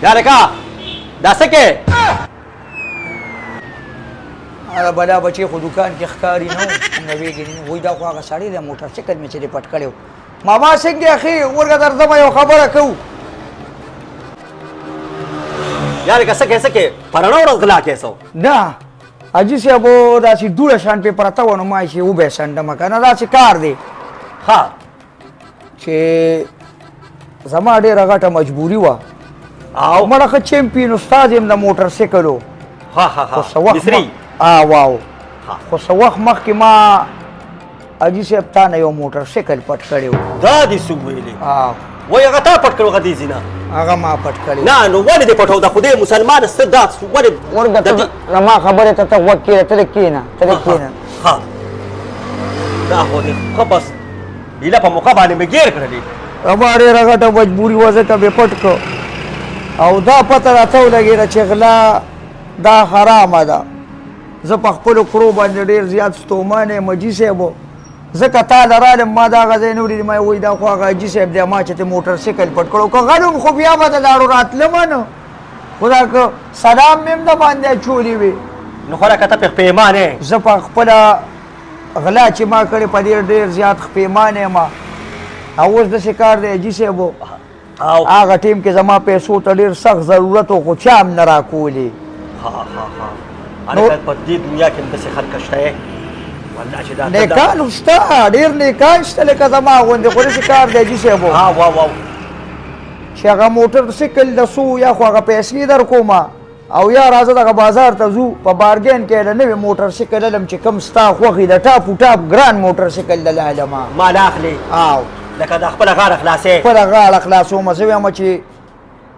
یارکا دا څه کې بلا بچی خو دکان کې ښکاری نه څنګه ویګی وای دا خو هغه سړی د موټر سایکل مې چې پټ کړو ماما څنګه اخی ورګه درځم یو خبره کوو یارکا څه کې پرانو ورځ غلا کېسو نه اجي صاحب دا چې دوړه شان په پرتا ونه ما چې و به سندم کنه دا چې کار دی ها چې زما ډېره غټه مجبوري وه او مړه ښه چمپین استاد یم د موټر سایکلو ها مصري واو خو څه وخت مخکې ما اجي صاحب تا نه یو موټر سایکل پټ کړی و دا دې څه ویلې وایي هغه تا پټ کړو هغه دې نه هغه ما پټ کړی نه نو ولې دې پټو د خدای مسلمان ست دا ولې ورګه ما خبره ته وکیل ته کېنه ها دا خو دې خبس ایله په موقع باندې مې ګیر کړلې زما ډېره غټه مجبوري وه ځکه مې پټ کړ او دا پته راته ولګېده چې غلا دا حرامه ده زه په خپلو کړو باندې ډېر زیات ستومان یم حاجي صاحب ځکه تا له رالم ما دا هغه ځای نه ولیدې ما وایي دا خو هغه حاجي صاحب دی ما چې ته موټر سایکل پټ کړو که غلم خو بیا به د لاړو راتلمه نه خو دا که سلام مې هم د باندې اچولې وې نو خو راکه ته پې پښېمانې زه په خپله غلا چې ما کړې په دې ډېر زیات پښېمانه یم او اوس داسې کار دی حاجي صاحب هغه ټیم کې زما پیسو ته ډېر سخت ضرورت و خو چا هم نه راکولې هلکه په دې دنیا کې هم داسې خلک شته یې والله چې دا نیکان شته ډېر نیکان شته لکه زما غوندې خو داسې کار دی حاجي صاحب چې هغه موټر سایکل د څو یا خو هغه پیسې در کومه او یا راځه دغه بازار ته ځو په بارګین کې د نوې موټر سایکل علم چې کوم ستا خوښي د ټاپو ټاپ ګران موټر سایکل د علمه مال اخلي لکه د خپله غاړه خلاصې خپله غاړه خلاصومه زه وایم چې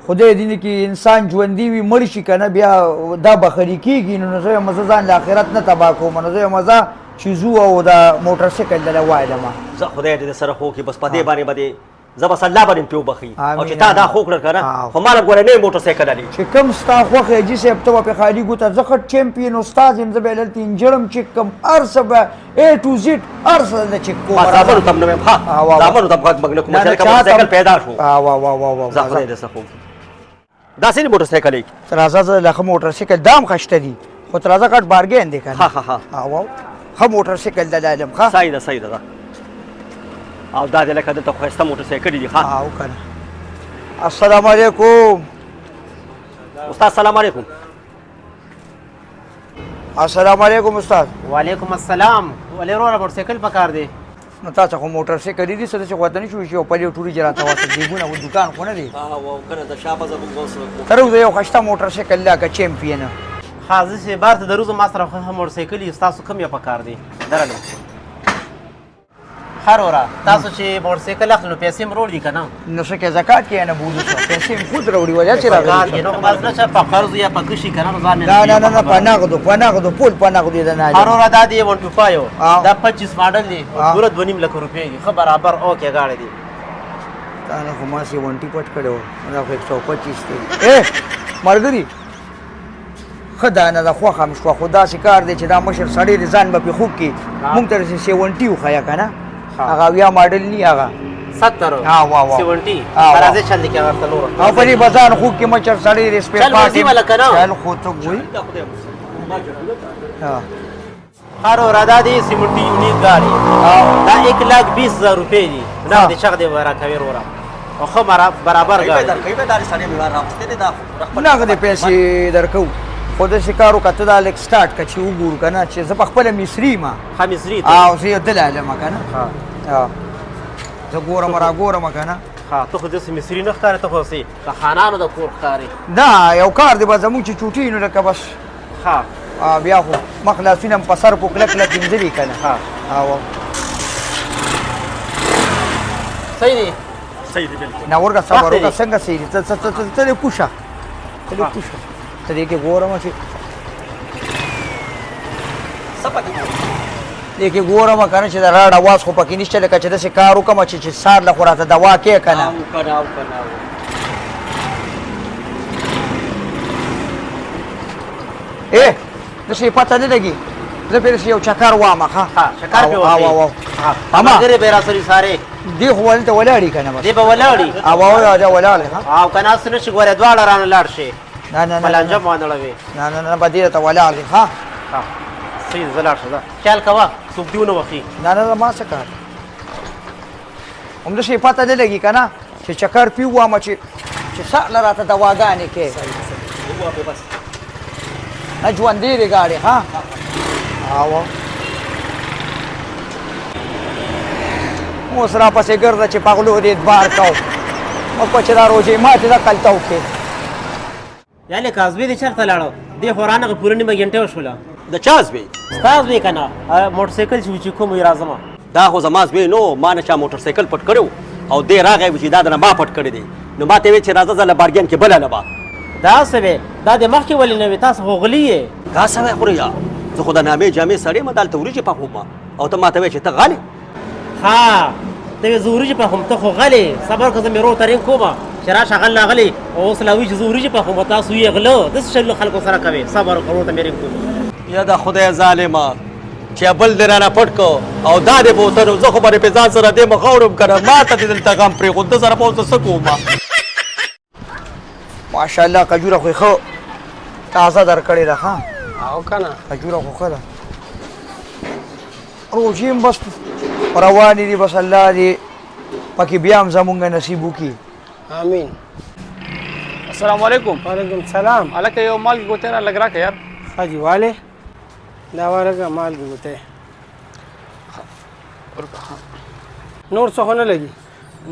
خدای دې نه کړي انسان ژوندي وي مړ شي که نه بیا دا بخلي کېږي نو زه وایم زه ځان د آخرت نه تباه کوم نو زه وایم ځه چې ځو او د موټر سایکل دله وایلمه زه خدای دې سره خو کې بس په دې باندې به دې زه بس الله باندې پې وبخي او چې تا دا خو کړل که نه خو ما له ګوره نوی موټر سایکل علي چې کوم ستا خوښ حاجي صاحب ته به پې خالي ګوته زه ښه چمپین استاد یم زه به یې دلته انجړم چک کوم هر څه به A to Z هر څه دلته چک کوم زامنو ته هم نه ویم ښه زامنو ته هم غږ بږ نه کوم چې لکه موټر سایکل پیدا شو زه خدای دې څه خو دا څه موټر سایکل یې راځه زه له ښه موټر سایکل دا هم ښه شته دي خو ته راځه غټ بارګین دی که نه ښه موټر سایکل د علم ښه صحیح ده او دا دې لکه دلته ښایسته موټر سایکل دي ښه او که نه السلام علیکم استاد سلام علیکم السلام علیکم استاد وعلیکم السلام ولې وروره موټر سایکل پکار دی نو تا څه خو موټر سایکل دي څه داسې خو ته نه شوي چې یو پلې ټوري چې راته واخل جیبونه و دوکان خو نه دی تر اوسه یو ښایسته موټر سایکل لکه چمپینه ښه زه چې بار ته دروځم ما سره ښه موټر سایکل یي ستاسو کوم یو پکار دی درغلم ښه وروره تاسو چې موټر سایکل اخلي نو پیسې م روړ دي که نه نو څه کې زکات کې نه بوځو څه پیسې م خود راوړي وجه چې راغلي نو خو بس نه چې په قرض یا په کشي که نه نو ځان نه په نغدو پول په نغدو یې د نه ښه وروره دا دی 125 دا 25 ماډل دی پوره 2.5 لک روپۍ دي ښه برابر اوکې غاړې دي تا نه خو ما 70 پټ کړی و دا خو 125 دی ملګري ښه دا نه ده خوښه م شوه خو داسې کار دی چې دا مشر سړی دی ځان به پرې خوږ کړي مونږ ته 70 وښیه که نه هغه اویا ماډل نی هغه 70 70 راځئ چل دی کې هغه ورته نوره او په دې به ځان خوږ کړي مشر سړی دی سپیر چل ورځي وله که نه چل خو ته ګوي ښه وروره دا دی 70 یونیک ګاډي دا 1,20,000 روپۍ دي نغدې چغ دی به راکوي وروره او ښه برابر ګاډي نغدې پیسې درکوو خو داسې کار وکړه ته دا لږ سټارټ کړه چې وګورو که نه چې زه په خپله مصري یم ښه مصري او زه یو دل علمه که نه زه ګورم راګورم که نه ته خو داسې مصري نه ښکارې ته خو داسې د خانانو د کور ښکارې نه یو کار دی به زمونږ چې چوټي نو لکه بس ښه بیا خو مخ لاسونه م په سر په کلک کلک انځلي که نه صحیح دی نه ورګه صبر وکړه څنګه صحیح دي ته دې کوشه ته دې کې ګورم چې دې کې ګورم که نه چې د راډ اواز خو پکې نشته لکه چې داسې کار وکړم چې سار له خو راته دوا کې که نه داسې پته نه لګي زه پرې یو چکر وامه ښه ها شکر پې وخوري اما ملګري به یې راسره سارې دې خو هلته ولاړې که نه بس دې به ولاړي دا ولاړې ښه او که ناست نه شي ګوره دواړه رانه لاړ شي نه نه په نه لانجه باندې اړوي نه به دې ته ولاړ دی ښه صحیح زه لاړ شه ځه خیال کوه څوک دې ونه وخي نه ما څه کار همداسې پته نه لګي که نه چې چکر پې ووامه چې سهله راته دواګانې کې نه ژوندې دې ګاډې ښه اوس راپسې ګرځه چې په غلو دې اتبار کو مکوه چې دا روژې ماتې ده قلته وکړې یعنې کازبې دې چېرته لاړو دې خو رانغه پوره نیمه ګنټه وشوله د چا زوی ستا زوی که نه موټرسایکل چې کوم وي راځمه دا خو زما زوی نو ما نه چا موټرسایکل پټ کړی او دی راغی و چې دا دنه ما پټ کړی دی نو ما ته ویل چې راځه زه له بارګین کې بله لبه دا څه وې دا د مخکې ولې نه وې تاسو خو غلي یې دا څه وی خورې یا زه خو د نامې جامې سړی یم دلته وریجې پخوم او ته ما ته وایې چې ته غلې ها ته وې زه وریجې پخوم ته خو غلې صبر که زه مې رو ترین کومه چې راشه غل راغلی او اوس لا وایي چې زه وریجې پخوم تاسو یې غله داسې شلو خلکو سره کوې صبر وکړه رو ته مې رین کوم یا د خدای ظالمه چې بل دې رانه پټ کو او دا دې بوتل زه خو به دې په ځان سره دې مخ اورم که نه ما ته دې دلته غم پرېښود ده سره به اوس څه کوم ماشاءالله کجوره خو یې ښه تازه درکړې ده ښه او که نه کجوره خو ښه ده روژې هم بس روانې دي بس الله دې پکې بیا هم زمونږ نصیب وکړي امین السلام علیکم وعلیکم السلام هلکه یو مالګې ګوتې را لږ راکړه یار حاجي والے دا ورکه مالګې ګوتې نور څه خو نه لګي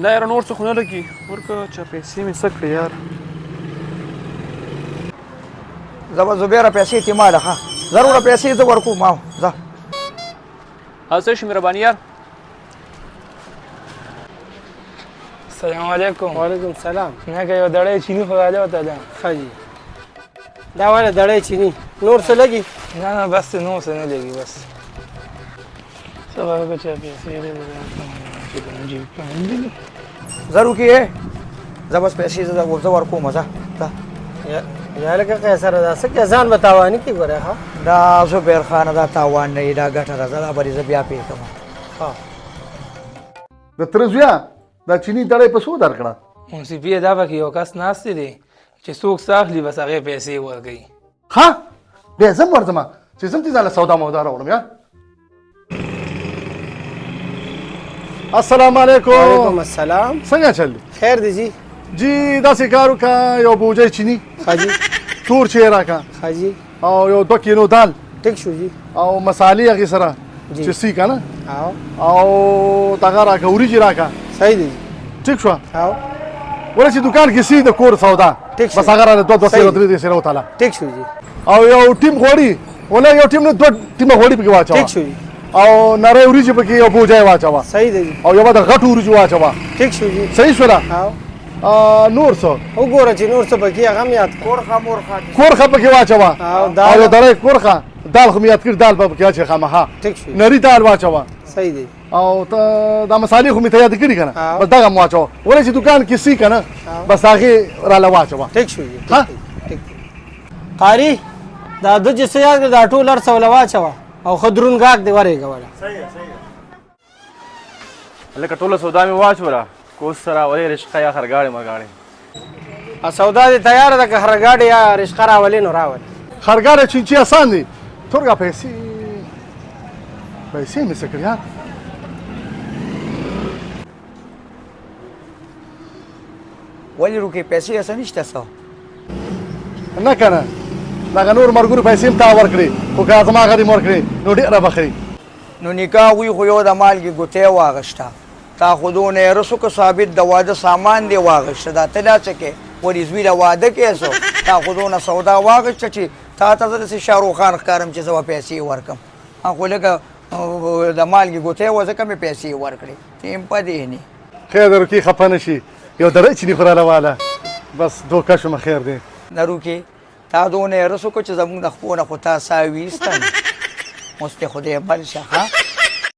نه یاره نور څه خو نه لګي ورکه چا پیسې مې څه کړې یار زه به زبیره پیسې تې ماله ښه ضروره پیسې زه ورکوم ما ځه څه شي مهرباني یار السلام علیکم وعلیکم السلام نه که یو دړی چینی خو راځه وته ده ښه جي دا ولې دړی چینی نور څه لګي نه نه بس نور څه نه لګي بس څه به وکړه چې پیسې زه روکې زه بس پیسې زه ورکوم ځه یا لکه قیصر دا څه کې ځان به تاواني کې ګوره ښه دا زبیر خانه دا تاوان نه وي دا ګټه ده زه دا به زه بیا پې کوم د تره زویه دا چینی دړی په څو درکړه منصفي دا پکې یو کس ناست دی چې څوک ساخلي بس هغې پیسې ورکوي ها بیا زه هم ورځم چې زه هم دې ځان له سودا مودا راوړم یا السلام علیکم وعلیکم السلام څنګه چل خیر دی جی جی داسې کار وکړه یو بوجۍ چینی حاجي تور چې یې راکړه حاجي او یو 2 کیلو دال ټیک شو جی او مسالې هغې سره جی. چې سی که نه او او دغه راکړه وریجې راکړه صحیح دی ټیک شوه او ولې چې دوکان کې سی د کور سودا ټیک شو. بس هغه راله 2 صحیح. سره 3 سره وتاله ټیک شو جی او یو ټیم غوړي ولې یو ټیم نه 2 ټیمه غوړي پکې واچوه ټیک شو جی او نری وریجې پکې یو بوجۍ واچوه صحیح دی جی او یو د غټو وریجو واچوه ټیک شو جی صحیح شوله او نور څه وګوره چې نور څه پکې هغه هم یاد کړه کورخه پکې واچوه او او دال یو دړی کورخه دال خو مې یاد کړ دال به پکې واچوې خامخا ټیک شو نری دال واچوه صحیح دی او ته دا مسالې خو مې ته یاد کړي که نه او. بس دغه م واچوه ولې چې دوکان کې سی که نه او. بس هغې راله واچوه ټیک شو جی ها ټیک قاری دا د چې څه یاد کړه دا ټول هر څه وله واچوه او ښه دروند ګاګ دې ورېږه وله هلکه ټوله سودا مې واچوله کوس سره ولې رشقه یا خرګاړې مرګاړې سودا دې تیاره ده که خرګاډې یا رشقه راولې نو راولې خرګاړی چینچي اسان دی تورګه پیسې مې څه کړي یار ولې روکې پیسې هسه نشته څه نه که نه دغه نور مرګونو پیسې هم تا ورکړې خو که زما هغه دې م ورکړې نو ډېره بخري نو نکاح وي خو یو د مالګې ګوتې واغشته تا خو دونه یې رسو که ثابت د واده سامان دی واغشته دا ته دا څه کې ولې زوی له واده کې سو تا خو دونه سودا واغشته چې تا ته زه داسې شاهرخ خان ښکارم چې زه به پیسې ورکړم خو لکه د مالګې ګوتې وه ځکه مې پیسې ورکړې ټیم په دې نه خیر دی روکي خفه نه شي یو دړی چیني خو راله واله بس دوکه شومه خیر دی نه روکې تا دونه یې رسو که چې زمونږ د خپو نه خو تا سا ویسته اوس دې خدای بل شه ښه